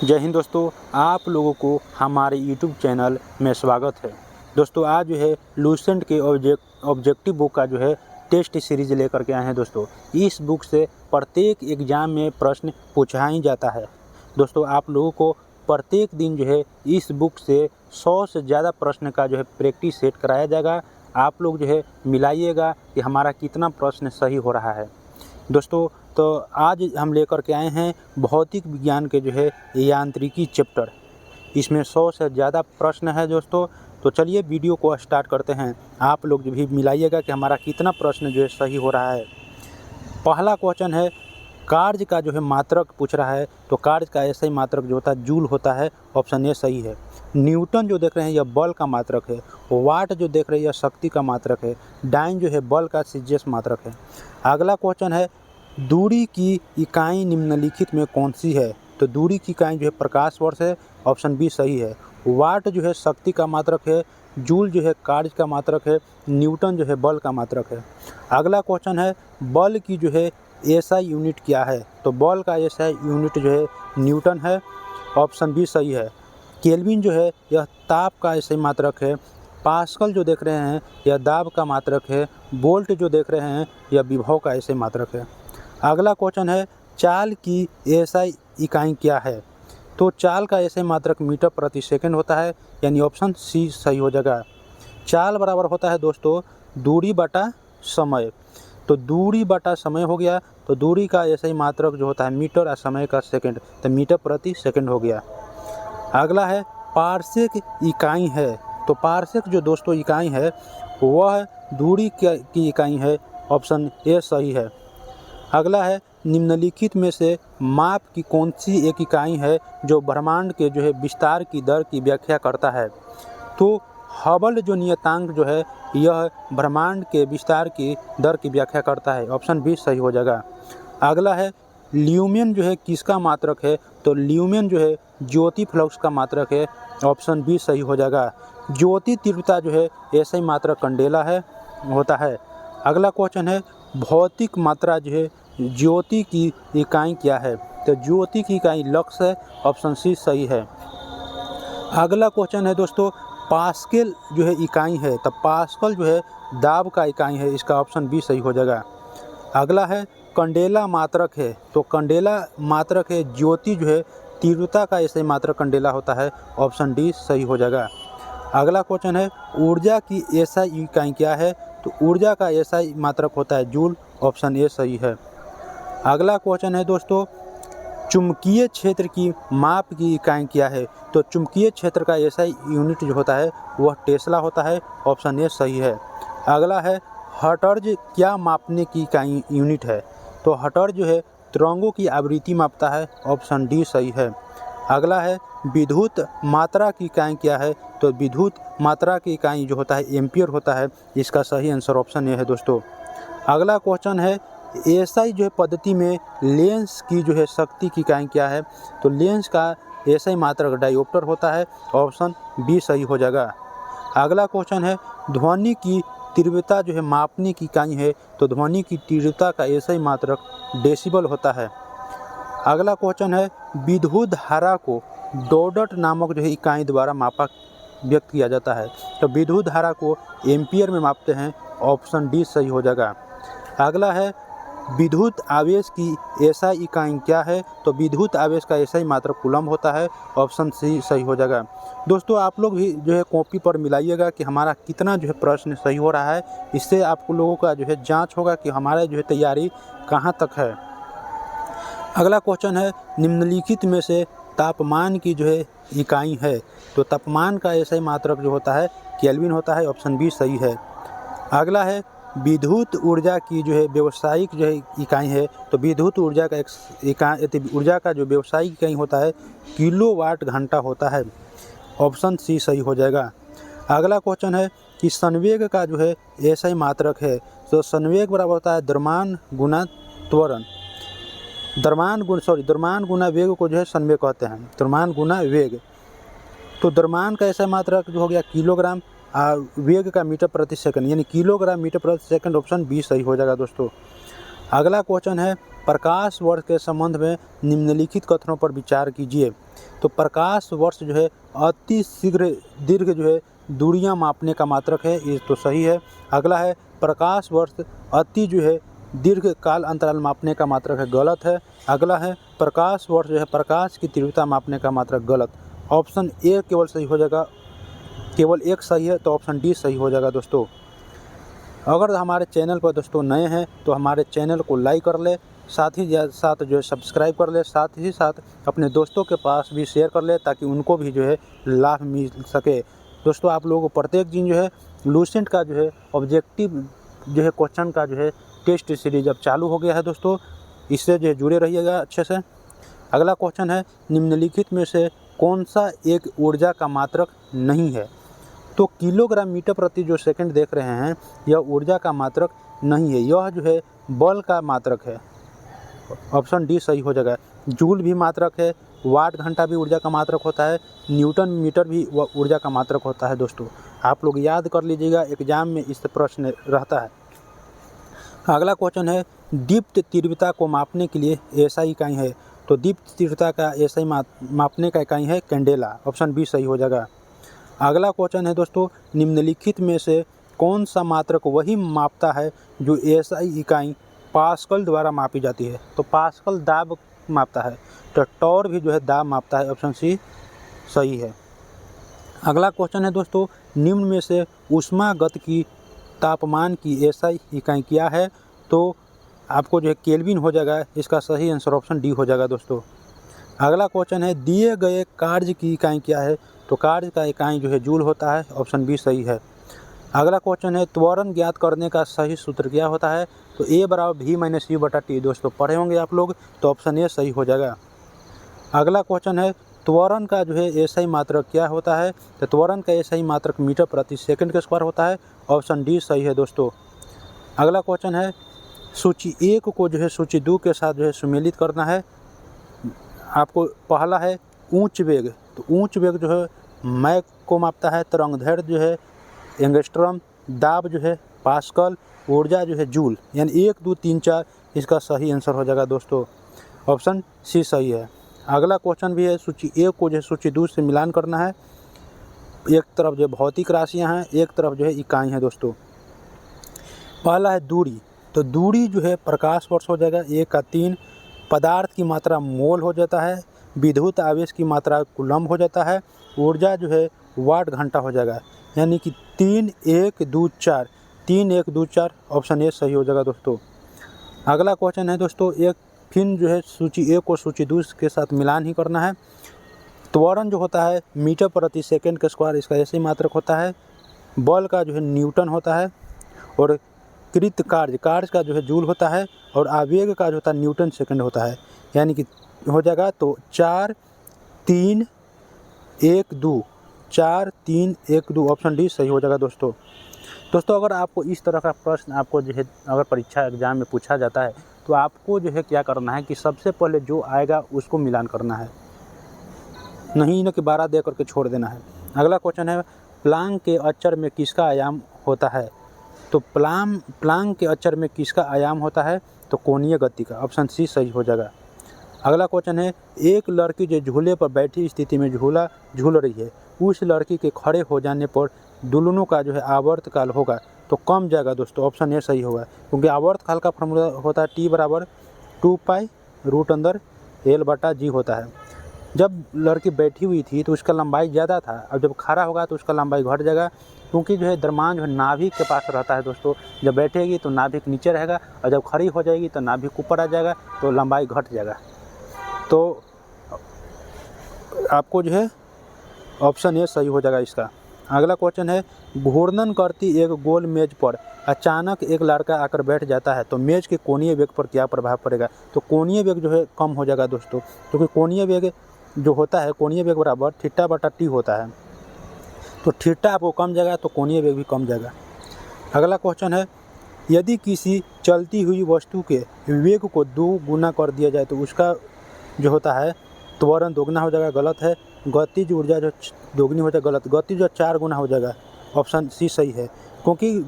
जय हिंद दोस्तों, आप लोगों को हमारे YouTube चैनल में स्वागत है। दोस्तों आज जो है लूसेंट के ऑब्जेक्टिव बुक का जो है टेस्ट सीरीज लेकर के आए हैं। दोस्तों इस बुक से प्रत्येक एग्ज़ाम में प्रश्न पूछा ही जाता है। दोस्तों आप लोगों को प्रत्येक दिन जो है इस बुक से 100 से ज़्यादा प्रश्न का जो है प्रैक्टिस सेट कराया जाएगा। आप लोग जो है मिलाइएगा कि हमारा कितना प्रश्न सही हो रहा है। दोस्तों तो आज हम लेकर के आए हैं भौतिक विज्ञान के जो है यांत्रिकी चैप्टर। इसमें 100 से ज़्यादा प्रश्न है दोस्तों। तो चलिए वीडियो को स्टार्ट करते हैं। आप लोग भी मिलाइएगा कि हमारा कितना प्रश्न जो है सही हो रहा है। पहला क्वेश्चन है कार्य का जो है मात्रक पूछ रहा है। तो कार्य का ऐसा ही मात्रक जो होता है जूल होता है। ऑप्शन ए सही है। न्यूटन जो देख रहे हैं यह बल का मात्रक है। वाट जो देख रहे हैं यह शक्ति का मात्रक है। डाइन जो है बल का सीजीएस मात्रक है। अगला क्वेश्चन है दूरी की इकाई निम्नलिखित में कौन सी है। तो दूरी की इकाई जो है प्रकाश वर्ष है। ऑप्शन बी सही है। वाट जो है शक्ति का मात्रक है। जूल जो है कार्य का मात्रक है। न्यूटन जो है बल का मात्रक है। अगला क्वेश्चन है बल की जो है एसआई यूनिट क्या है। तो बल का एसआई यूनिट जो है न्यूटन है। ऑप्शन बी सही है। केल्विन जो है यह ताप का एसआई मात्रक है। पास्कल जो देख रहे हैं यह दाब का मात्रक है। वोल्ट जो देख रहे हैं यह विभव का एसआई मात्रक है। अगला क्वेश्चन है चाल की एसआई इकाई क्या है। तो चाल का एसआई मात्रक मीटर प्रति सेकंड होता है, यानी ऑप्शन सी सही हो जाएगा। चाल बराबर होता है दोस्तों दूरी बटा समय। तो दूरी बटा समय हो गया। तो दूरी का एसआई मात्रक जो होता है मीटर और समय का सेकंड, तो मीटर प्रति सेकंड हो गया। अगला है पार्सेक इकाई है। तो पार्सेक जो दोस्तों इकाई है वह दूरी की इकाई है। ऑप्शन ए सही है। अगला है निम्नलिखित में से माप की कौन सी एक इकाई है जो ब्रह्मांड के जो है विस्तार की दर की व्याख्या करता है। तो हबल जो नियतांक जो है यह ब्रह्मांड के विस्तार की दर की व्याख्या करता है। ऑप्शन बी सही हो जाएगा। अगला है ल्यूमेन जो है किसका मात्रक है। तो ल्यूमेन जो है ज्योति फ्लक्स का मात्रक है। ऑप्शन बी सही हो जाएगा। ज्योति तीव्रता जो है ऐसा ही मात्रक कंडेला है होता है। अगला क्वेश्चन है भौतिक मात्रा जो है ज्योति की इकाई क्या है। तो ज्योति की इकाई लक्स है। ऑप्शन सी सही है। अगला क्वेश्चन है दोस्तों पास्कल जो है इकाई है। तो पास्कल जो है दाब का इकाई है। इसका ऑप्शन बी सही हो जाएगा। अगला है कंडेला मात्रक है। तो कंडेला मात्रक है ज्योति जो है तीव्रता का ऐसे मात्रक कंडेला होता है। ऑप्शन डी सही हो जाएगा। अगला क्वेश्चन है ऊर्जा की एसआई इकाई क्या है। तो ऊर्जा का एसआई मात्रक होता है जूल। ऑप्शन ए सही है। अगला क्वेश्चन है दोस्तों चुंबकीय क्षेत्र की माप की इकाई क्या है। तो चुंबकीय क्षेत्र का एसआई यूनिट जो होता है वह टेस्ला होता है। ऑप्शन ए सही है। अगला है हर्ट्ज क्या मापने की इकाई यूनिट है। तो हर्ट्ज जो है तरंगों की आवृत्ति मापता है। ऑप्शन डी सही है। अगला है विद्युत मात्रा की इकाई क्या है। तो विद्युत मात्रा की इकाई जो होता है एम्पियर होता है। इसका सही आंसर ऑप्शन ए है दोस्तों। अगला क्वेश्चन है एसआई जो है पद्धति में लेंस की जो है शक्ति की इकाई क्या है। तो लेंस का एसआई मात्रक डायोप्टर होता है। ऑप्शन बी सही हो जाएगा। अगला क्वेश्चन है ध्वनि की तीव्रता जो है मापने की इकाई है। तो ध्वनि की तीव्रता का एसआई मात्रक डेसिबल होता है। अगला क्वेश्चन है विद्युत धारा को डॉट नामक जो है इकाई द्वारा मापा व्यक्त किया जाता है। तो विद्युत धारा को एम्पियर में मापते हैं। ऑप्शन डी सही हो जाएगा। अगला है विद्युत आवेश की एसआई इकाई क्या है। तो विद्युत आवेश का एसआई मात्रक कूलम होता है। ऑप्शन सी सही हो जाएगा। दोस्तों आप लोग भी जो है कॉपी पर मिलाइएगा कि हमारा कितना जो है प्रश्न सही हो रहा है। इससे आप लोगों का जो है जांच होगा कि हमारा जो है तैयारी कहाँ तक है। अगला क्वेश्चन है निम्नलिखित में से तापमान की जो है इकाई है। तो तापमान का एसआई मात्रक जो होता है केल्विन होता है। ऑप्शन बी सही है। अगला है विद्युत ऊर्जा की जो है व्यावसायिक जो है इकाई है। तो विद्युत ऊर्जा का ऊर्जा का जो व्यावसायिक इकाई होता है किलोवाट घंटा होता है। ऑप्शन सी सही हो जाएगा। अगला क्वेश्चन है कि संवेग का जो है एसआई मात्रक है। तो संवेग बराबर होता है द्रव्यमान गुना त्वरण। द्रव्यमान गुना वेग को जो है संवेग कहते हैं। द्रव्यमान गुना वेग। तो द्रव्यमान का ऐसा मात्रक जो हो गया किलोग्राम और वेग का मीटर प्रति सेकंड, यानी किलोग्राम मीटर प्रति सेकंड। ऑप्शन बी सही हो जाएगा दोस्तों। अगला क्वेश्चन है प्रकाश वर्ष के संबंध में निम्नलिखित कथनों पर विचार कीजिए। तो प्रकाश वर्ष जो है अति शीघ्र दीर्घ जो है दूरियां मापने का मात्रक है, ये तो सही है। अगला है प्रकाश वर्ष अति जो है दीर्घ काल अंतराल मापने का मात्रक है, गलत है। अगला है प्रकाश वर्ष जो है प्रकाश की तीव्रता मापने का मात्रक, गलत। ऑप्शन ए केवल सही हो जाएगा, केवल एक सही है, तो ऑप्शन डी सही हो जाएगा दोस्तों। अगर हमारे चैनल पर दोस्तों नए हैं तो हमारे चैनल को लाइक कर ले, साथ ही साथ जो है सब्सक्राइब कर ले, साथ ही साथ अपने दोस्तों के पास भी शेयर कर ले ताकि उनको भी जो है लाभ मिल सके। दोस्तों आप लोगों को प्रत्येक दिन जो है लूसेंट का जो है ऑब्जेक्टिव जो है क्वेश्चन का जो है टेस्ट सीरीज अब चालू हो गया है दोस्तों, इससे जो है जुड़े रहिएगा अच्छे से। अगला क्वेश्चन है निम्नलिखित में से कौन सा एक ऊर्जा का मात्रक नहीं है? तो किलोग्राम मीटर प्रति जो सेकंड देख रहे हैं यह ऊर्जा का मात्रक नहीं है, यह जो है बल का मात्रक है, ऑप्शन डी सही हो जाएगा। जूल भी मात्रक है, वाट घंटा भी ऊर्जा का मात्रक होता है, न्यूटन मीटर भी ऊर्जा का मात्रक होता है दोस्तों, आप लोग याद कर लीजिएगा, एग्जाम में इस प्रश्न रहता है। अगला क्वेश्चन है दीप्त तीव्रता को मापने के लिए एसआई इकाई है? तो दीप्त तीव्रता का एसआई मापने का इकाई है कैंडेला, ऑप्शन बी सही हो जाएगा। अगला क्वेश्चन है दोस्तों निम्नलिखित में से कौन सा मात्रक वही मापता है जो एसआई इकाई पास्कल द्वारा मापी जाती है? तो पास्कल दाब मापता है, तो टॉर भी जो है दाब मापता है, ऑप्शन सी सही है। अगला क्वेश्चन है दोस्तों निम्न में से ऊष्मागतिकी तापमान की एसआई इकाई क्या है? तो आपको जो है केल्विन हो जाएगा, इसका सही आंसर ऑप्शन डी हो जाएगा दोस्तों। अगला क्वेश्चन है दिए गए कार्य की इकाई क्या है? तो कार्य का इकाई जो है जूल होता है, ऑप्शन बी सही है। अगला क्वेश्चन है त्वरण ज्ञात करने का सही सूत्र क्या होता है? तो ए बराबर भी माइनस यू बटा टी, दोस्तों पढ़े होंगे आप लोग, तो ऑप्शन ए सही हो जाएगा। अगला क्वेश्चन है त्वरण का जो है एसआई मात्रक क्या होता है? तो त्वरण का एसआई मात्रक मीटर प्रति सेकंड के स्क्वायर होता है, ऑप्शन डी सही है दोस्तों। अगला क्वेश्चन है सूची 1 को जो है सूची 2 के साथ जो है सुमेलित करना है। आपको पहला है ऊंच वेग, तो ऊंच वेग जो है मैक को मापता है, तरंगदैर्घ्य जो है एंगस्ट्रॉम, दाब जो है पास्कल, ऊर्जा जो है जूल, यानी 1 2 3 4 इसका सही आंसर हो जाएगा दोस्तों, ऑप्शन सी सही है। अगला क्वेश्चन भी है सूची 1 को जो है सूची 2 से मिलान करना है। एक तरफ जो भौतिक राशियां हैं, एक तरफ जो है इकाई हैं दोस्तों। पहला है दूरी, तो दूरी जो है प्रकाश वर्ष हो जाएगा 1 का 3, पदार्थ की मात्रा मोल हो जाता है, विद्युत आवेश की मात्रा कूलम्ब हो जाता है, ऊर्जा जो है वाट घंटा हो जाएगा, यानी कि 3 1 2 4 3 1 2 4 ऑप्शन ए सही हो जाएगा दोस्तों। अगला क्वेश्चन है दोस्तों एक फिर जो है सूची 1 को सूची 2 के साथ मिलान ही करना है। त्वरण जो होता है मीटर प्रति सेकंड के स्क्वायर, इसका ऐसे ही मात्रक होता है। बल का जो है न्यूटन होता है, और कृत कार्य का जो है जूल होता है, और आवेग का जो होता है न्यूटन सेकंड होता है, यानी कि हो जाएगा तो 4 3 1 2 4 3 1 2 ऑप्शन डी सही हो जाएगा दोस्तों। अगर आपको इस तरह का प्रश्न आपको जो है अगर परीक्षा एग्जाम में पूछा जाता है तो आपको जो है क्या करना है कि सबसे पहले जो आएगा उसको मिलान करना है, नहीं न कि 12 दे करके छोड़ देना है। अगला क्वेश्चन है प्लांक के अचर में किसका आयाम होता है? तो प्लांक के अचर में किसका आयाम होता है? तो कोणीय गति का, ऑप्शन सी सही हो जाएगा। अगला क्वेश्चन है एक लड़की जो झूले पर बैठी स्थिति में झूला झूल रही है, उस लड़की के खड़े हो जाने पर दोनों का जो है आवर्तकाल होगा, तो कम जाएगा दोस्तों, ऑप्शन ए सही होगा, क्योंकि आवर्तकाल का फॉर्मूला होता है टी बराबर 2 पाई रूट अंदर एल बटा जी होता है। जब लड़की बैठी हुई थी तो उसका लंबाई ज़्यादा था, अब जब खड़ा होगा तो उसका लंबाई घट जाएगा, क्योंकि जो है द्रव्यमान जो है नाभिक के पास रहता है दोस्तों। जब बैठेगी तो नाभिक नीचे रहेगा, और जब खड़ी हो जाएगी तो नाभिक ऊपर आ जाएगा, तो लंबाई घट जाएगा। तो आपको जो है ऑप्शन ए सही हो जाएगा इसका। अगला क्वेश्चन है घूर्णन करती एक गोल मेज पर अचानक एक लड़का आकर बैठ जाता है, तो मेज के कोणीय वेग पर क्या प्रभाव पड़ेगा? तो कोणीय वेग जो है कम हो जाएगा दोस्तों, क्योंकि कोणीय वेग जो होता है कोणीय वेग बराबर थीटा बटा टी होता है, तो थीटा आपको कम जाएगा तो कोणीय वेग भी कम जाएगा। अगला क्वेश्चन है यदि किसी चलती हुई वस्तु के वेग को 2 गुना कर दिया जाए तो उसका जो होता है त्वरण दोगुना हो जाएगा, गलत है। गतिज ऊर्जा जो दोगुनी हो जाएगा, गलत। गतिज जो 4 गुना हो जाएगा, ऑप्शन सी सही है, क्योंकि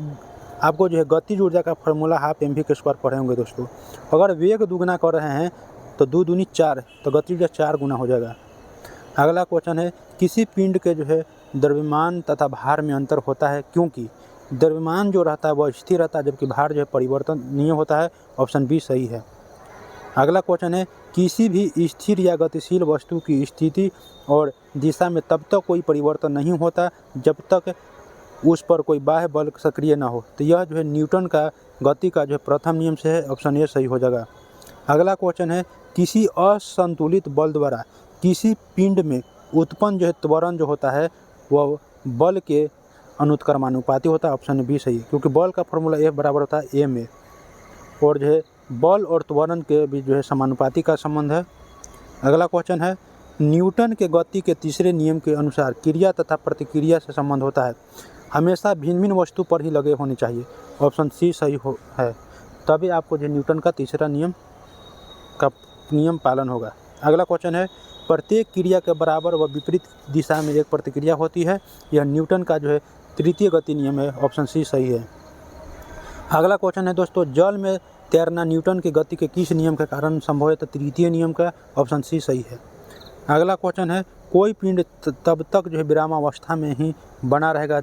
आपको जो है गतिज ऊर्जा का फॉर्मूला हाफ एम वी के स्क्वायर पढ़े होंगे दोस्तों। अगर वेग दुगुना कर रहे हैं तो 2 दूनी 4, तो गतिज ऊर्जा 4 गुना हो जाएगा। अगला क्वेश्चन है किसी पिंड के जो है द्रव्यमान तथा भार में अंतर होता है क्योंकि द्रव्यमान जो रहता है वह स्थिर रहता है जबकि भार जो है परिवर्तनीय होता है। ऑप्शन बी सही है। अगला क्वेश्चन है किसी भी स्थिर या गतिशील वस्तु की स्थिति और दिशा में तब तक कोई परिवर्तन नहीं होता जब तक उस पर कोई बाह्य बल सक्रिय न हो। तो यह जो है न्यूटन का गति का जो है प्रथम नियम से है। ऑप्शन ए सही हो जाएगा। अगला क्वेश्चन है किसी असंतुलित बल द्वारा किसी पिंड में उत्पन्न जो है त्वरण जो होता है वह बल के अनुत्क्रमानुपाती होता है। ऑप्शन बी सही है क्योंकि बल का फॉर्मूला F बराबर होता है ma और जो है बल और त्वरण के बीच जो है समानुपाती का संबंध है। अगला क्वेश्चन है न्यूटन के गति के तीसरे नियम के अनुसार क्रिया तथा प्रतिक्रिया से संबंध होता है हमेशा भिन्न भिन्न वस्तु पर ही लगे होने चाहिए। ऑप्शन सी सही है तभी आपको जो न्यूटन का तीसरा नियम का नियम पालन होगा। अगला क्वेश्चन है प्रत्येक क्रिया के बराबर व विपरीत दिशा में एक प्रतिक्रिया होती है। यह न्यूटन का जो है तृतीय गति नियम है। ऑप्शन सी सही है। अगला क्वेश्चन है दोस्तों जल में तैरना न्यूटन की गति के किस नियम के कारण संभव है। तो तृतीय नियम का। ऑप्शन सी सही है। अगला क्वेश्चन है कोई पिंड तब तक जो है विरामावस्था में ही बना रहेगा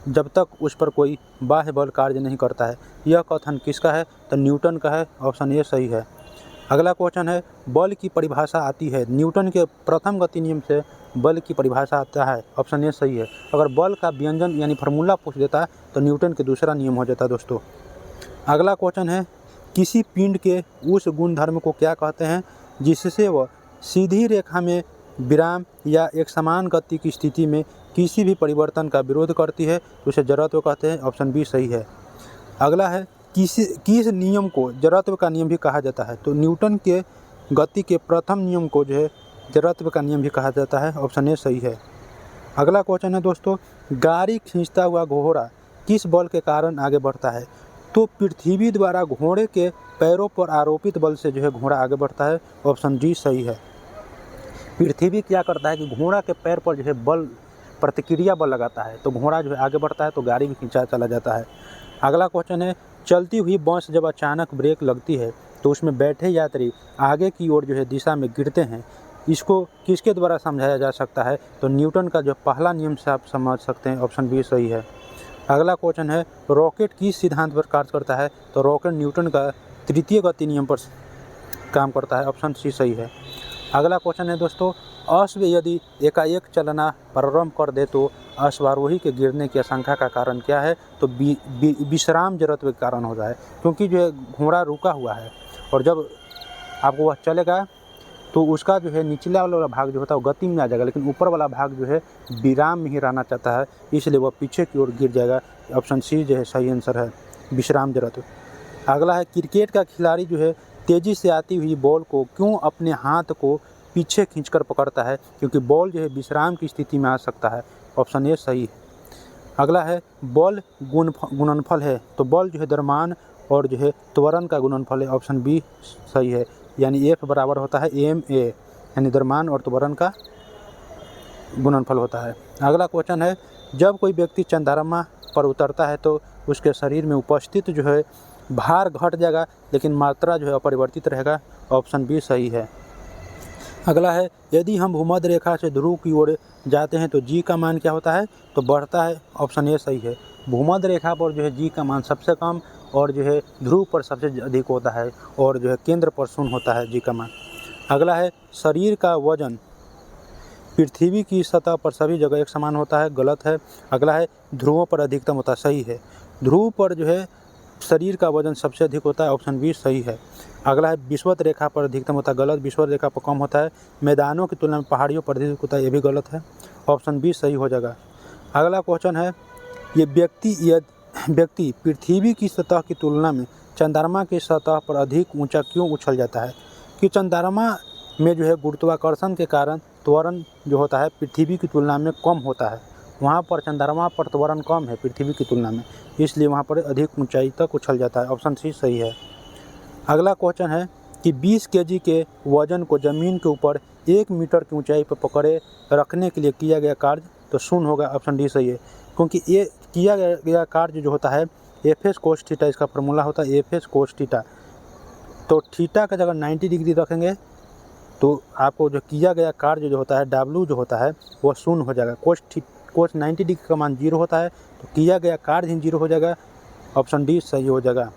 जब तक उस पर कोई बाह्य बल कार्य नहीं करता है। यह कथन किसका है। तो न्यूटन का है। ऑप्शन ए सही है। अगला क्वेश्चन है बल की परिभाषा आती है न्यूटन के प्रथम गति नियम से बल की परिभाषा आता है। ऑप्शन ए सही है। अगर बल का व्यंजन यानी फार्मूला पूछ देता है तो न्यूटन के दूसरा नियम हो जाता है दोस्तों। अगला क्वेश्चन है किसी पिंड के उस गुणधर्म को क्या कहते हैं जिससे वह सीधी रेखा में विराम या एक समान गति की स्थिति में किसी भी परिवर्तन का विरोध करती है तो उसे जड़त्व कहते हैं। ऑप्शन बी सही है। अगला है किस नियम को जड़त्व का नियम भी कहा जाता है। तो न्यूटन के गति के प्रथम नियम को जो है जड़त्व का नियम भी कहा जाता है। ऑप्शन ए सही है। अगला क्वेश्चन है दोस्तों गाड़ी खींचता हुआ घोड़ा किस बल के कारण आगे बढ़ता है। तो पृथ्वी द्वारा घोड़े के पैरों पर आरोपित बल से जो है घोड़ा आगे बढ़ता है। ऑप्शन डी सही है। पृथ्वी क्या करता है कि घोड़ा के पैर पर जो है बल प्रतिक्रिया बल लगाता है तो घोड़ा जो है आगे बढ़ता है तो गाड़ी भी खींचा चला जाता है। अगला क्वेश्चन है चलती हुई बस जब अचानक ब्रेक लगती है तो उसमें बैठे यात्री आगे की ओर जो है दिशा में गिरते हैं। इसको किसके द्वारा समझाया जा सकता है। तो न्यूटन का जो पहला नियम से आप समझ सकते हैं। ऑप्शन बी सही है। अगला क्वेश्चन है रॉकेट किस सिद्धांत पर कार्य करता है। तो रॉकेट न्यूटन का तृतीय गति नियम पर काम करता है। ऑप्शन सी सही है। अगला क्वेश्चन है दोस्तों अश्व यदि एकाएक चलना प्रारंभ कर दे तो अश्वारोही के गिरने की आशंका का कारण क्या है। तो विश्राम जड़त्व के कारण होता है क्योंकि जो है घोड़ा रुका हुआ है और जब आपको वह चलेगा तो उसका जो है निचला वाला भाग जो होता है वो गति में आ जाएगा लेकिन ऊपर वाला भाग जो है विराम में ही रहना चाहता है इसलिए वह पीछे की ओर गिर जाएगा। ऑप्शन सी जो है सही आंसर है विश्राम जड़त्व। अगला है क्रिकेट का खिलाड़ी जो है तेज़ी से आती हुई बॉल को क्यों अपने हाथ को पीछे खींचकर पकड़ता है क्योंकि बॉल जो है विश्राम की स्थिति में आ सकता है। ऑप्शन ए सही है। अगला है बल गुणनफल है तो बल जो है द्रव्यमान और जो है त्वरण का गुणनफल है। ऑप्शन बी सही है यानी F बराबर होता है ma यानी द्रव्यमान और त्वरण का गुणनफल होता है। अगला क्वेश्चन है जब कोई व्यक्ति चंद्रमा पर उतरता है तो उसके शरीर में उपस्थित जो है भार घट जाएगा लेकिन मात्रा जो है अपरिवर्तित रहेगा। ऑप्शन बी सही है। अगला है यदि हम भूमध्य रेखा से ध्रुव की ओर जाते हैं तो जी का मान क्या होता है। तो बढ़ता है। ऑप्शन ए सही है। भूमध्य रेखा पर जो है जी का मान सबसे कम और जो है ध्रुव पर सबसे अधिक होता है और जो है केंद्र पर शून्य होता है जी का मान। अगला है शरीर का वजन पृथ्वी की सतह पर सभी जगह एक समान होता है। गलत है। अगला है ध्रुवों पर अधिकतम होता है। सही है। ध्रुव पर जो है शरीर का वजन सबसे अधिक होता है। ऑप्शन बी सही है। अगला है विषुवत रेखा पर अधिकतम होता है। गलत। विषुवत रेखा पर कम होता है। मैदानों की तुलना में पहाड़ियों पर अधिक होता है। ये भी गलत है। ऑप्शन बी सही हो जाएगा। अगला क्वेश्चन है ये व्यक्ति पृथ्वी की सतह की तुलना में चंद्रमा की सतह पर अधिक ऊंचा क्यों उछल जाता है। कि चंद्रमा में जो है गुरुत्वाकर्षण के कारण त्वरण जो होता है पृथ्वी की तुलना में कम होता है। वहाँ पर चंद्रमा पर त्वरण कम है पृथ्वी की तुलना में इसलिए वहाँ पर अधिक ऊंचाई तक उछल जाता है। ऑप्शन सी सही है। अगला क्वेश्चन है कि 20 kg के वजन को ज़मीन के ऊपर 1 मीटर की ऊंचाई पर पकड़े रखने के लिए किया गया कार्य तो शून्य होगा। ऑप्शन डी सही है क्योंकि ये किया गया कार्य जो होता है एफ कोस थीटा इसका फार्मूला होता है एफ कोस थीटा। तो थीटा का जगह 90 डिग्री रखेंगे तो आपको जो किया गया कार्य जो होता है W जो होता है वो शून्य हो जाएगा। कोस 90 डिग्री का मान 0 होता है तो किया गया कार्य ही 0 हो जाएगा। ऑप्शन डी सही हो जाएगा।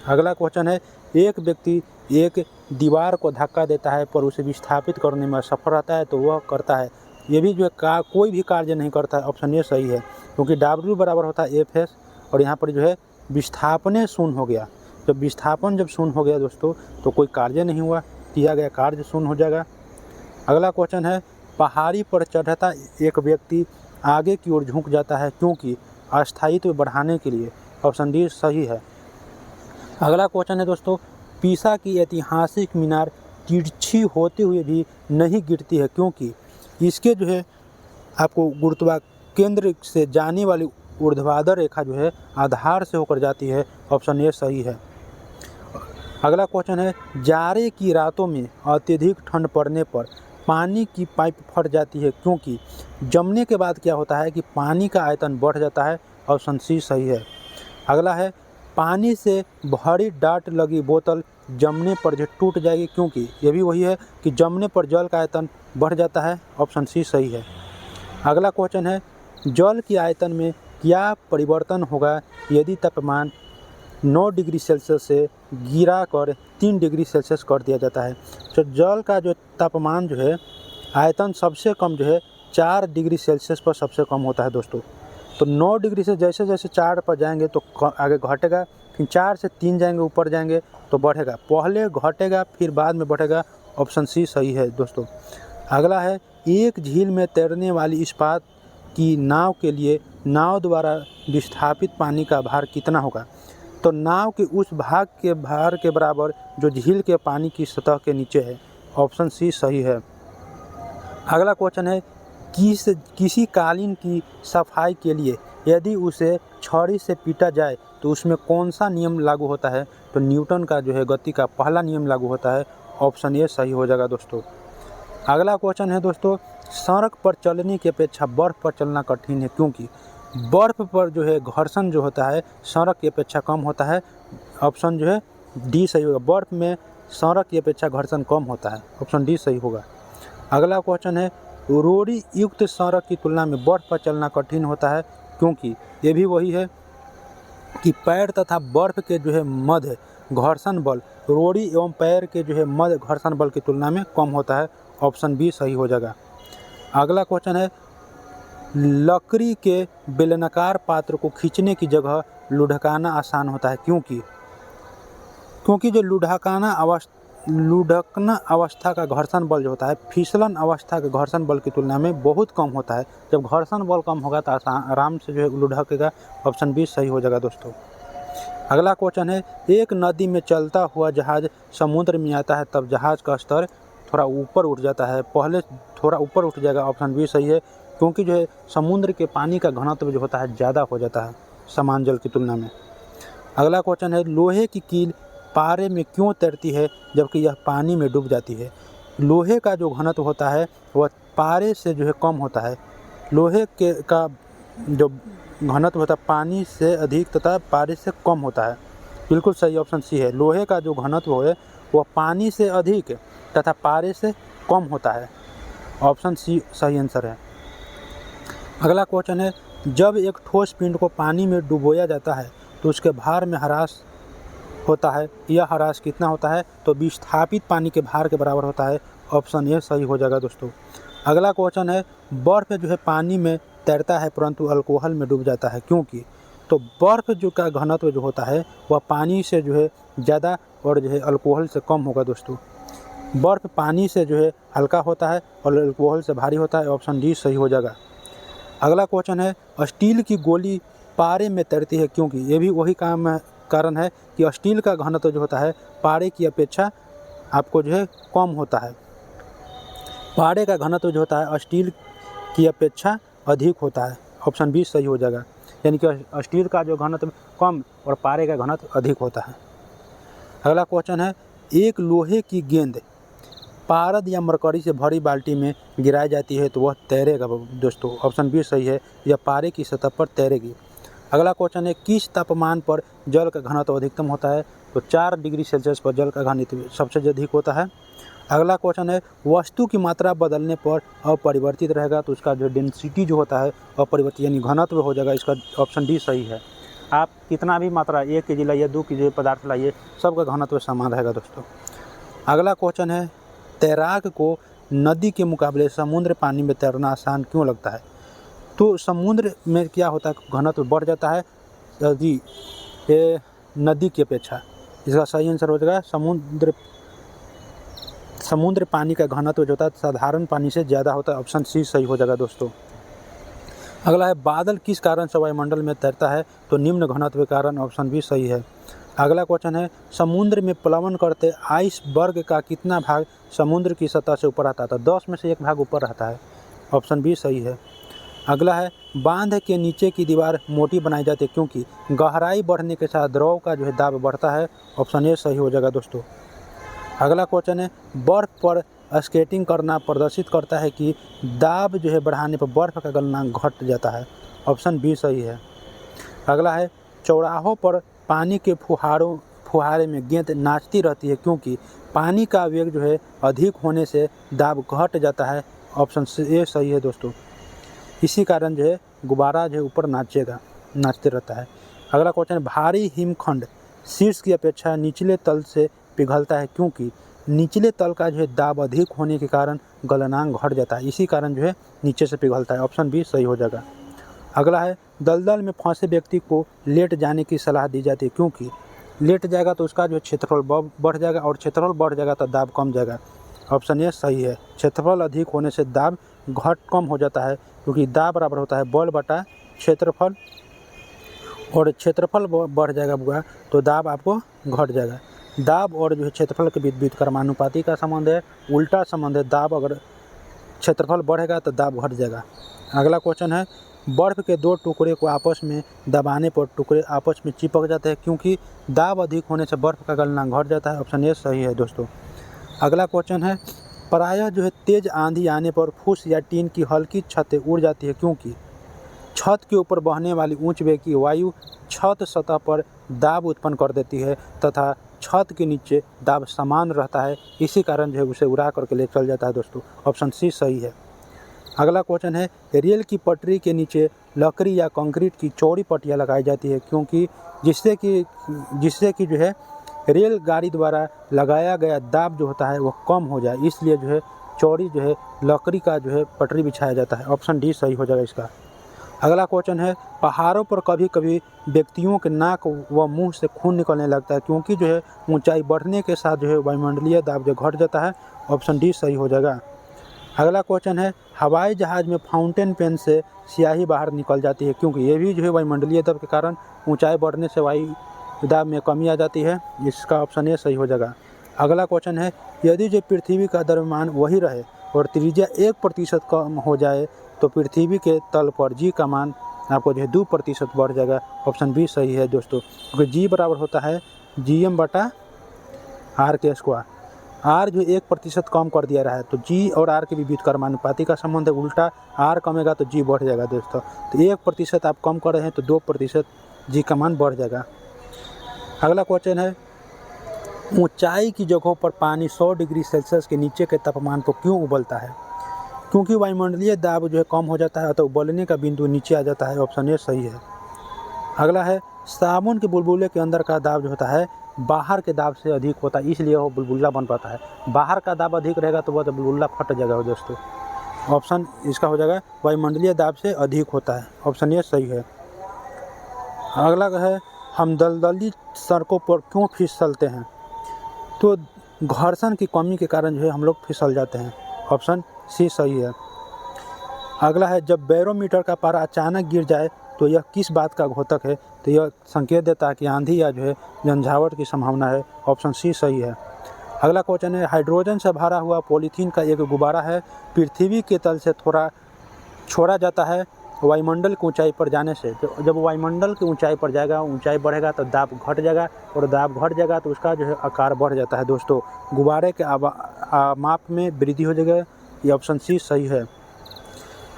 अगला क्वेश्चन है, एक व्यक्ति एक दीवार को धक्का देता है पर उसे विस्थापित करने में असफल रहता है तो वह करता है। ये भी जो है कोई भी कार्य नहीं करता है। ऑप्शन ए सही है, क्योंकि W बराबर होता है एफ एस और यहाँ पर जो है विस्थापन शून्य हो गया। जब विस्थापन जब शून्य हो गया दोस्तों तो कोई कार्य नहीं हुआ, किया गया कार्य शून्य हो जाएगा। अगला क्वेश्चन है, पहाड़ी पर चढ़ता एक व्यक्ति आगे की ओर झुक जाता है क्योंकि अस्थायित्व बढ़ाने के लिए। ऑप्शन डी सही है। अगला क्वेश्चन है दोस्तों, पीसा की ऐतिहासिक मीनार तिरछी होते हुए भी नहीं गिरती है क्योंकि इसके जो है आपको गुरुत्वाकेंद्र से जाने वाली ऊर्ध्वाधर रेखा जो है आधार से होकर जाती है। ऑप्शन ए सही है। अगला क्वेश्चन है, जाड़े की रातों में अत्यधिक ठंड पड़ने पर पानी की पाइप फट जाती है क्योंकि जमने के बाद क्या होता है कि पानी का आयतन बढ़ जाता है। ऑप्शन सी सही है। अगला है, पानी से भरी डाट लगी बोतल जमने पर जो टूट जाएगी क्योंकि ये भी वही है कि जमने पर जल का आयतन बढ़ जाता है। ऑप्शन सी सही है। अगला क्वेश्चन है, जल के आयतन में क्या परिवर्तन होगा यदि तापमान 9 डिग्री सेल्सियस से गिरा कर 3 डिग्री सेल्सियस कर दिया जाता है। तो जल का जो तापमान जो है आयतन सबसे कम जो है 4 डिग्री सेल्सियस पर सबसे कम होता है दोस्तों। तो 9 डिग्री से जैसे जैसे 4 पर जाएंगे तो आगे घटेगा, फिर 4 से 3 जाएंगे ऊपर जाएंगे तो बढ़ेगा, पहले घटेगा फिर बाद में बढ़ेगा। ऑप्शन सी सही है दोस्तों। अगला है, एक झील में तैरने वाली इस्पात की नाव के लिए नाव द्वारा विस्थापित पानी का भार कितना होगा। तो नाव के उस भाग के भार के बराबर जो झील के पानी की सतह के नीचे है। ऑप्शन सी सही है। अगला क्वेश्चन है, किसी कालीन की सफाई के लिए यदि उसे छड़ी से पीटा जाए तो उसमें कौन सा नियम लागू होता है। तो न्यूटन का जो है गति का पहला नियम लागू होता है। ऑप्शन ए सही हो जाएगा दोस्तों। अगला क्वेश्चन है दोस्तों, सड़क पर चलने की अपेक्षा बर्फ़ पर चलना कठिन है क्योंकि बर्फ़ पर जो है घर्षण जो होता है सड़क की अपेक्षा कम होता है। ऑप्शन जो है डी सही होगा, बर्फ़ में सड़क की अपेक्षा घर्षण कम होता है। ऑप्शन डी सही होगा। अगला क्वेश्चन है, रोड़ी युक्त सड़क की तुलना में बर्फ़ पर चलना कठिन होता है क्योंकि ये भी वही है कि पैर तथा बर्फ़ के जो है मध्य घर्षण बल रोड़ी एवं पैर के जो है मध्य घर्षण बल की तुलना में कम होता है। ऑप्शन बी सही हो जाएगा। अगला क्वेश्चन है, लकड़ी के बेलनाकार पात्र को खींचने की जगह लुढ़काना आसान होता है क्योंकि जो लुढ़कना अवस्था का घर्षण बल जो होता है फिसलन अवस्था के घर्षण बल की तुलना में बहुत कम होता है। जब घर्षण बल कम होगा तो आराम से जो है लुढ़केगा। ऑप्शन बी सही हो जाएगा दोस्तों। अगला क्वेश्चन है, एक नदी में चलता हुआ जहाज समुद्र में आता है तब जहाज का स्तर थोड़ा ऊपर उठ जाता है, पहले थोड़ा ऊपर उठ जाएगा। ऑप्शन बी सही है, क्योंकि जो है समुद्र के पानी का घनत्व जो होता है ज़्यादा हो जाता है समान जल की तुलना में। अगला क्वेश्चन है, लोहे की कील पारे में क्यों तैरती है जबकि यह पानी में डूब जाती है। लोहे का जो घनत्व होता है वह पारे से जो है कम होता है। लोहे का जो घनत्व होता है पानी से अधिक तथा पारे से कम होता है। बिल्कुल सही, ऑप्शन सी है। लोहे का जो घनत्व है वह पानी से अधिक तथा पारे से कम होता है। ऑप्शन सी सही आंसर है। अगला क्वेश्चन है, जब एक ठोस पिंड को पानी में डुबोया जाता है तो उसके भार में ह्रास होता है। यह ह्रास कितना होता है। तो विस्थापित पानी के भार के बराबर होता है। ऑप्शन ए सही हो जाएगा दोस्तों। अगला क्वेश्चन है, बर्फ़ जो है पानी में तैरता है परंतु अल्कोहल में डूब जाता है क्योंकि। तो बर्फ़ जो का घनत्व जो होता है वह पानी से जो है ज़्यादा और जो है अल्कोहल से कम होगा दोस्तों। बर्फ़ पानी से जो है हल्का होता है और अल्कोहल से भारी होता है। ऑप्शन डी सही हो जाएगा। अगला क्वेश्चन है, स्टील की गोली पारे में तैरती है क्योंकि। ये भी वही कारण है कि स्टील का घनत्व जो होता है पारे की अपेक्षा आपको जो है कम होता है। पारे का घनत्व जो होता है स्टील की अपेक्षा अधिक होता है। ऑप्शन बी सही हो जाएगा, यानी कि स्टील का जो घनत्व कम और पारे का घनत्व अधिक होता है। अगला क्वेश्चन है, एक लोहे की गेंद पारद या मरकरी से भरी बाल्टी में गिराई जाती है तो वह तैरेगा दोस्तों। ऑप्शन बी सही है, यह पारे की सतह पर तैरेगी। अगला क्वेश्चन है, किस तापमान पर जल का घनत्व अधिकतम होता है। तो 4 डिग्री सेल्सियस पर जल का घनत्व सबसे अधिक होता है। अगला क्वेश्चन है वस्तु की मात्रा बदलने पर अपरिवर्तित रहेगा, तो उसका जो डेंसिटी जो होता है अपरिवर्तित यानी घनत्व हो जाएगा। इसका ऑप्शन डी सही है। आप कितना भी मात्रा 1 kg लाइए, 2 kg पदार्थ लाइए, सबका घनत्व समान रहेगा दोस्तों। अगला क्वेश्चन है तैराक को नदी के मुकाबले समुद्र पानी में तैरना आसान क्यों लगता है? तो समुद्र में क्या होता है, घनत्व बढ़ जाता है यदि ये नदी की अपेक्षा। इसका सही आंसर हो जाएगा समुद्र पानी का घनत्व जो होता है साधारण पानी से ज़्यादा होता है। ऑप्शन सी सही हो जाएगा दोस्तों। अगला है बादल किस कारण से वायुमंडल में तैरता है? तो निम्न घनत्व के कारण। ऑप्शन बी सही है। अगला क्वेश्चन है समुद्र में प्लवन करते आइसबर्ग का कितना भाग समुद्र की सतह से ऊपर आता है? तो 10 में से 1 भाग ऊपर रहता है। ऑप्शन बी सही है। अगला है बांध के नीचे की दीवार मोटी बनाई जाती है क्योंकि गहराई बढ़ने के साथ द्रव का जो है दाब बढ़ता है। ऑप्शन ए सही हो जाएगा दोस्तों। अगला क्वेश्चन है बर्फ पर स्केटिंग करना प्रदर्शित करता है कि दाब जो है बढ़ाने पर बर्फ का गलनांक घट जाता है। ऑप्शन बी सही है। अगला है चौराहों पर पानी के फुहारे में गेंद नाचती रहती है क्योंकि पानी का वेग जो है अधिक होने से दाब घट जाता है। ऑप्शन ए सही है दोस्तों। इसी कारण जो है गुब्बारा जो है ऊपर नाचते रहता है। अगला क्वेश्चन भारी हिमखंड शीर्ष की अपेक्षा निचले तल से पिघलता है क्योंकि निचले तल का जो है दाब अधिक होने के कारण गलनांक घट जाता है। इसी कारण जो है नीचे से पिघलता है। ऑप्शन बी सही हो जाएगा। अगला है दलदल में फंसे व्यक्ति को लेट जाने की सलाह दी जाती है क्योंकि लेट जाएगा तो उसका जो क्षेत्रफल बढ़ जाएगा और क्षेत्रफल बढ़ जाएगा तो दाब कम जाएगा। ऑप्शन ए सही है। क्षेत्रफल अधिक होने से दाब कम हो जाता है क्योंकि दाब बराबर होता है बल बटा क्षेत्रफल, और क्षेत्रफल बढ़ जाएगा तो दाब आपको घट जाएगा। दाब और जो है क्षेत्रफल के बीच कर्मानुपाती का संबंध है, उल्टा संबंध है। दाब अगर क्षेत्रफल बढ़ेगा तो दाब घट जाएगा। अगला क्वेश्चन है बर्फ के 2 टुकड़े को आपस में दबाने पर टुकड़े आपस में चिपक जाते हैं क्योंकि दाब अधिक होने से बर्फ का गलनांक घट जाता है। ऑप्शन ए सही है दोस्तों। अगला क्वेश्चन है प्रायः जो है तेज आंधी आने पर फूस या टीन की हल्की छतें उड़ जाती है क्योंकि छत के ऊपर बहने वाली उच्च वेग की वायु छत सतह पर दाब उत्पन्न कर देती है तथा छत के नीचे दाब समान रहता है। इसी कारण जो है उसे उड़ा करके ले चल जाता है दोस्तों। ऑप्शन सी सही है। अगला क्वेश्चन है रेल की पटरी के नीचे लकड़ी या कंक्रीट की चौड़ी पट्टियाँ लगाई जाती है क्योंकि जिससे कि जो है रेलगाड़ी द्वारा लगाया गया दाब जो होता है वह कम हो जाए, इसलिए जो है चौड़ी जो है लकड़ी का जो है पटरी बिछाया जाता है। ऑप्शन डी सही हो जाएगा इसका। अगला क्वेश्चन है पहाड़ों पर कभी कभी व्यक्तियों के नाक व मुंह से खून निकलने लगता है क्योंकि जो है ऊंचाई बढ़ने के साथ जो है वायुमंडलीय दाब जो घट जाता है। ऑप्शन डी सही हो जाएगा। अगला क्वेश्चन है हवाई जहाज़ में फाउंटेन पेन से स्याही बाहर निकल जाती है क्योंकि ये भी जो है वायुमंडलीय दाब के कारण ऊंचाई बढ़ने से वायु दाब में कमी आ जाती है। इसका ऑप्शन ए सही हो जाएगा। अगला क्वेश्चन है यदि जो पृथ्वी का द्रव्यमान वही रहे और त्रिज्या 1% कम हो जाए तो पृथ्वी के तल पर जी का मान आपको जो है 2% बढ़ जाएगा। ऑप्शन बी सही है दोस्तों, क्योंकि जी बराबर होता है GM बटा आर के स्क्वायर। आर जो 1% कम कर दिया रहा है तो जी और आर के बीच कर्मानुपाती का संबंध है, उल्टा आर कमेगा तो जी बढ़ जाएगा दोस्तों। तो 1% आप कम कर रहे हैं तो 2% जी का मान बढ़ जाएगा। अगला क्वेश्चन है ऊंचाई की जगहों पर पानी 100 डिग्री सेल्सियस के नीचे के तापमान पर क्यों उबलता है? क्योंकि वायुमंडलीय दाब जो है कम हो जाता है तो उबलने का बिंदु नीचे आ जाता है। ऑप्शन ए सही है। अगला है साबुन के बुलबुले के अंदर का दाब जो होता है बाहर के दाब से अधिक होता है, इसलिए वो बुलबुला बन पाता है। बाहर का दाब अधिक रहेगा तो वह तो बुलबुला फट जाएगा दोस्तों। ऑप्शन इसका हो जाएगा वायुमंडलीय दाब से अधिक होता है। ऑप्शन ए सही है। अगला है हम दलदली सड़कों पर क्यों फिसलते हैं? तो घर्षण की कमी के कारण जो है हम लोग फिसल जाते हैं। ऑप्शन सी सही है। अगला है जब बैरोमीटर का पारा अचानक गिर जाए तो यह किस बात का घोतक है? तो यह संकेत देता है कि आंधी या जो है झंझावट की संभावना है। ऑप्शन सी सही है। अगला क्वेश्चन है हाइड्रोजन से भरा हुआ पॉलीथीन का एक गुब्बारा है, पृथ्वी के तल से थोड़ा छोड़ा जाता है वायुमंडल की ऊंचाई पर जाने से। जब वायुमंडल की ऊंचाई पर जाएगा, ऊंचाई बढ़ेगा तो दाब घट जाएगा और दाब घट जाएगा तो उसका जो है आकार बढ़ जाता है दोस्तों। गुब्बारे के माप में वृद्धि हो जाएगा। ये ऑप्शन सी सही है।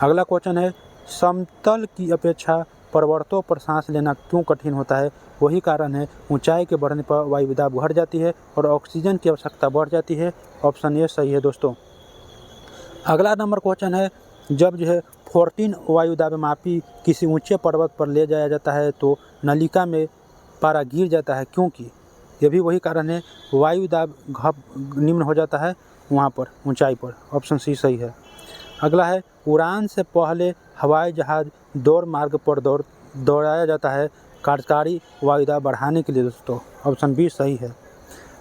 अगला क्वेश्चन है समतल की अपेक्षा पर्वतों पर सांस लेना क्यों कठिन होता है? वही कारण है, ऊंचाई के बढ़ने पर वायु दाब घट जाती है और ऑक्सीजन की आवश्यकता बढ़ जाती है। ऑप्शन ए सही है दोस्तों। अगला नंबर क्वेश्चन है, जब जो है 14 वायु दाब मापी किसी ऊंचे पर्वत पर ले जाया जाता है तो नलिका में पारा गिर जाता है, क्योंकि ये भी वही कारण है, वायु दाब निम्न हो जाता है वहाँ पर ऊंचाई पर। ऑप्शन सी सही है। अगला है, उड़ान से पहले हवाई जहाज़ दौड़ मार्ग पर दौड़ाया जाता है कार्यकारी वायु दाब बढ़ाने के लिए दोस्तों। ऑप्शन बी सही है।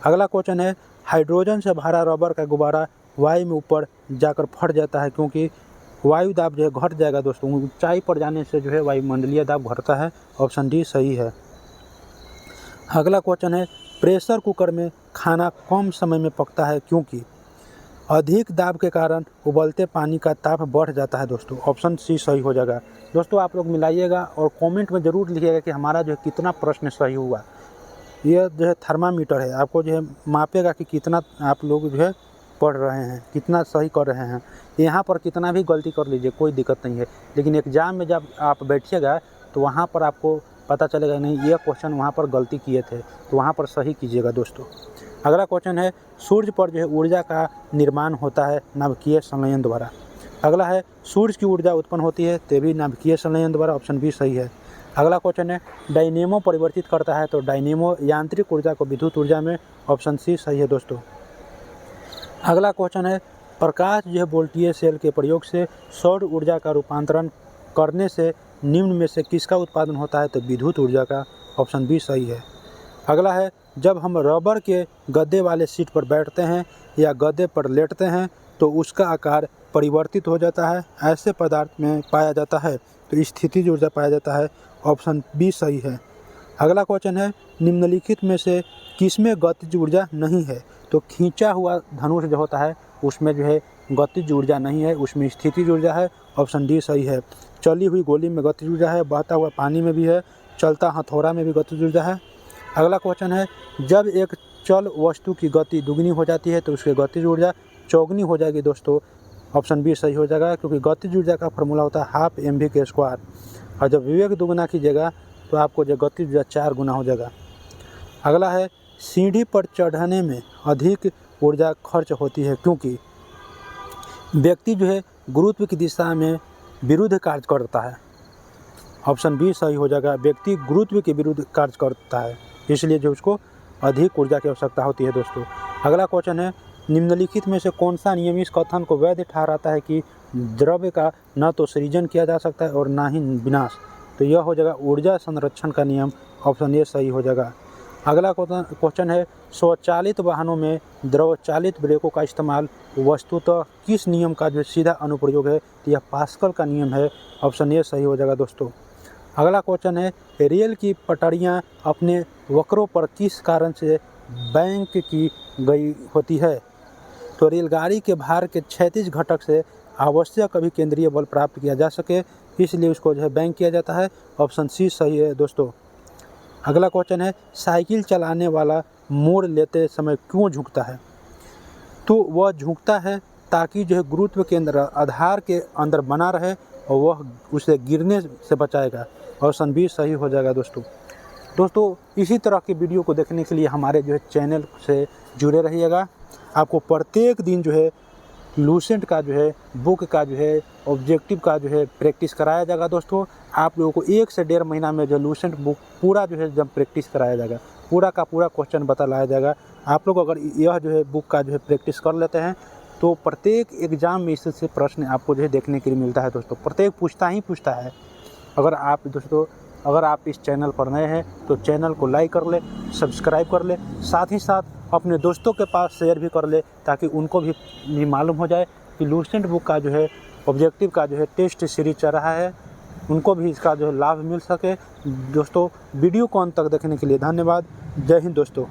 अगला क्वेश्चन है, हाइड्रोजन से भरा रबर का गुब्बारा वायु में ऊपर जाकर फट जाता है, क्योंकि वायु दाब जो है घट जाएगा दोस्तों। ऊंचाई पर जाने से जो है वायुमंडलीय दाब घटता है। ऑप्शन डी सही है। अगला क्वेश्चन है, प्रेशर कुकर में खाना कम समय में पकता है, क्योंकि अधिक दाब के कारण उबलते पानी का ताप बढ़ जाता है दोस्तों। ऑप्शन सी सही हो जाएगा। दोस्तों आप लोग मिलाइएगा और कमेंट में ज़रूर लिखिएगा कि हमारा जो है कितना प्रश्न सही हुआ। यह जो है थर्मामीटर है, आपको जो है मापेगा कि कितना आप लोग जो है पढ़ रहे हैं, कितना सही कर रहे हैं। यहाँ पर कितना भी गलती कर लीजिए, कोई दिक्कत नहीं है, लेकिन एग्ज़ाम में जब आप बैठिएगा तो वहाँ पर आपको पता चलेगा नहीं ये क्वेश्चन वहाँ पर गलती किए थे, तो वहाँ पर सही कीजिएगा दोस्तों। अगला क्वेश्चन है, सूर्य पर जो है ऊर्जा का निर्माण होता है नाभिकीय संलयन द्वारा। अगला है, सूर्य की ऊर्जा उत्पन्न होती है तो भी नाभिकीय संलयन द्वारा। ऑप्शन बी सही है। अगला क्वेश्चन है, डायनेमो परिवर्तित करता है तो डायनेमो यांत्रिक ऊर्जा को विद्युत ऊर्जा में। ऑप्शन सी सही है दोस्तों। अगला क्वेश्चन है, प्रकाश जो है वोल्टीय सेल के प्रयोग से सौर ऊर्जा का रूपांतरण करने से निम्न में से किसका उत्पादन होता है? तो विद्युत ऊर्जा का। ऑप्शन बी सही है। अगला है, जब हम रबर के गद्दे वाले सीट पर बैठते हैं या गद्दे पर लेटते हैं तो उसका आकार परिवर्तित हो जाता है, ऐसे पदार्थ में पाया जाता है तो स्थितिज ऊर्जा पाया जाता है। ऑप्शन बी सही है। अगला क्वेश्चन है, निम्नलिखित में से किसमें गतिज ऊर्जा नहीं है? तो खींचा हुआ धनुष जो होता है उसमें जो है गतिज ऊर्जा नहीं है, उसमें स्थितिज ऊर्जा है। ऑप्शन डी सही है। चली हुई गोली में गतिज ऊर्जा है, बहता हुआ पानी में भी है, चलता हथौड़ा में भी गतिज ऊर्जा है। अगला क्वेश्चन है, जब एक चल वस्तु की गति दुगनी हो जाती है तो उसकी गतिज ऊर्जा चौगुनी हो जाएगी दोस्तों। ऑप्शन बी सही हो जाएगा, क्योंकि गतिज ऊर्जा का फॉर्मूला होता है हाफ mv², और जब विवेक दुगुना कीजिएगा तो आपको जो गतिज ऊर्जा 4 गुना हो जाएगा। अगला है, सीढ़ी पर चढ़ने में अधिक ऊर्जा खर्च होती है, क्योंकि व्यक्ति जो है गुरुत्व की दिशा में विरुद्ध कार्य करता है। ऑप्शन बी सही हो जाएगा, व्यक्ति गुरुत्व के विरुद्ध कार्य करता है, इसलिए जो उसको अधिक ऊर्जा की आवश्यकता होती है दोस्तों। अगला क्वेश्चन है, निम्नलिखित में से कौन सा नियम इस कथन को वैध ठहराता है कि द्रव्य का न तो सृजन किया जा सकता है और ना ही विनाश? तो यह हो जाएगा ऊर्जा संरक्षण का नियम। ऑप्शन ए सही हो जाएगा। अगला क्वेश्चन है, स्वचालित वाहनों में द्रव चालित ब्रेकों का इस्तेमाल वस्तुतः किस नियम का जो सीधा अनुप्रयोग है? तो यह पास्कल का नियम है। ऑप्शन ए सही हो जाएगा दोस्तों। अगला क्वेश्चन है, रेल की पटरियां अपने वक्रों पर किस कारण से बैंक की गई होती है? तो रेलगाड़ी के भार के क्षैतिज घटक से आवश्यक अभिकेंद्रीय बल प्राप्त किया जा सके, इसलिए उसको जो है बैंक किया जाता है। ऑप्शन सी सही है दोस्तों। अगला क्वेश्चन है, साइकिल चलाने वाला मोड़ लेते समय क्यों झुकता है? तो वह झुकता है ताकि जो है गुरुत्व केंद्र आधार के अंदर बना रहे और वह उसे गिरने से बचाएगा। ऑप्शन बी सही हो जाएगा दोस्तों इसी तरह की वीडियो को देखने के लिए हमारे जो है चैनल से जुड़े रहिएगा। आपको प्रत्येक दिन जो है लूसेंट का जो है बुक का जो है ऑब्जेक्टिव का जो है प्रैक्टिस कराया जाएगा दोस्तों। आप लोगों को 1 से 1.5 महीना में जो लूसेंट बुक पूरा जो है जब प्रैक्टिस कराया जाएगा, पूरा का पूरा क्वेश्चन बतलाया जाएगा। आप लोग अगर यह जो है बुक का जो है प्रैक्टिस कर लेते हैं तो प्रत्येक एग्ज़ाम में इससे प्रश्न आपको जो है देखने के लिए मिलता है दोस्तों। प्रत्येक पूछता है। अगर आप इस चैनल पर नए हैं तो चैनल को लाइक कर ले, सब्सक्राइब कर ले, साथ ही साथ अपने दोस्तों के पास शेयर भी कर ले, ताकि उनको भी मालूम हो जाए कि लूसेंट बुक का जो है ऑब्जेक्टिव का जो है टेस्ट सीरीज चल रहा है, उनको भी इसका जो है लाभ मिल सके। दोस्तों वीडियो को अंत तक देखने के लिए धन्यवाद। जय हिंद दोस्तों।